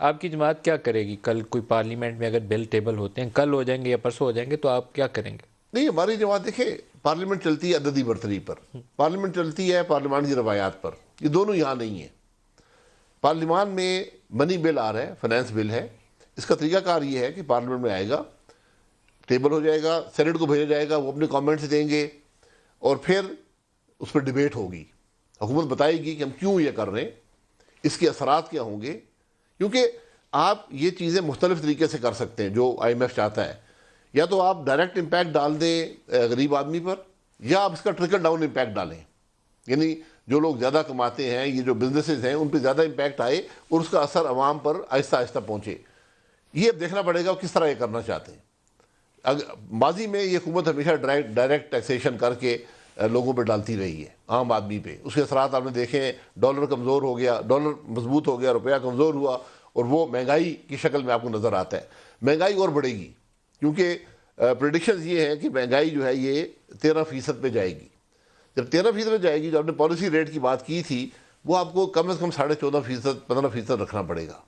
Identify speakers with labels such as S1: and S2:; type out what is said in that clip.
S1: آپ کی جماعت کیا کرے گی؟ کل کوئی پارلیمنٹ میں اگر بل ٹیبل ہوتے ہیں، کل ہو جائیں گے یا پرسوں ہو جائیں گے، تو آپ کیا کریں گے؟
S2: نہیں، ہماری جماعت دیکھیں، پارلیمنٹ چلتی ہے عددی برتری پر، پارلیمنٹ چلتی ہے پارلیمان کی روایات پر، یہ دونوں یہاں نہیں ہیں۔ پارلیمان میں منی بل آ رہا ہے، فنانس بل ہے، اس کا طریقہ کار یہ ہے کہ پارلیمنٹ میں آئے گا، ٹیبل ہو جائے گا، سینٹ کو بھیجا جائے گا، وہ اپنے کامنٹس دیں گے، اور پھر اس پر ڈیبیٹ ہوگی۔ حکومت بتائے گی کہ ہم کیوں یہ کر رہے ہیں، اس کے اثرات کیا ہوں گے، کیونکہ آپ یہ چیزیں مختلف طریقے سے کر سکتے ہیں جو آئی ایم ایف چاہتا ہے۔ یا تو آپ ڈائریکٹ امپیکٹ ڈال دیں غریب آدمی پر، یا آپ اس کا ٹرکل ڈاؤن امپیکٹ ڈالیں، یعنی جو لوگ زیادہ کماتے ہیں، یہ جو بزنسز ہیں، ان پہ زیادہ امپیکٹ آئے اور اس کا اثر عوام پر آہستہ آہستہ پہنچے۔ یہ اب دیکھنا پڑے گا کس طرح یہ کرنا چاہتے ہیں۔ ماضی میں یہ حکومت ہمیشہ ڈائریکٹ ٹیکسیشن کر کے لوگوں پہ ڈالتی رہی ہے، عام آدمی پہ۔ اس کے اثرات آپ نے دیکھے، ڈالر کمزور ہو گیا، ڈالر مضبوط ہو گیا، روپیہ کمزور ہوا، اور وہ مہنگائی کی شکل میں آپ کو نظر آتا ہے۔ مہنگائی اور بڑھے گی، کیونکہ پریڈکشنز یہ ہیں کہ مہنگائی جو ہے یہ 13% پہ جائے گی۔ جب 13% پہ جائے گی، جو آپ نے پالیسی ریٹ کی بات کی تھی، وہ آپ کو کم از کم 14.5%، 15% رکھنا پڑے گا۔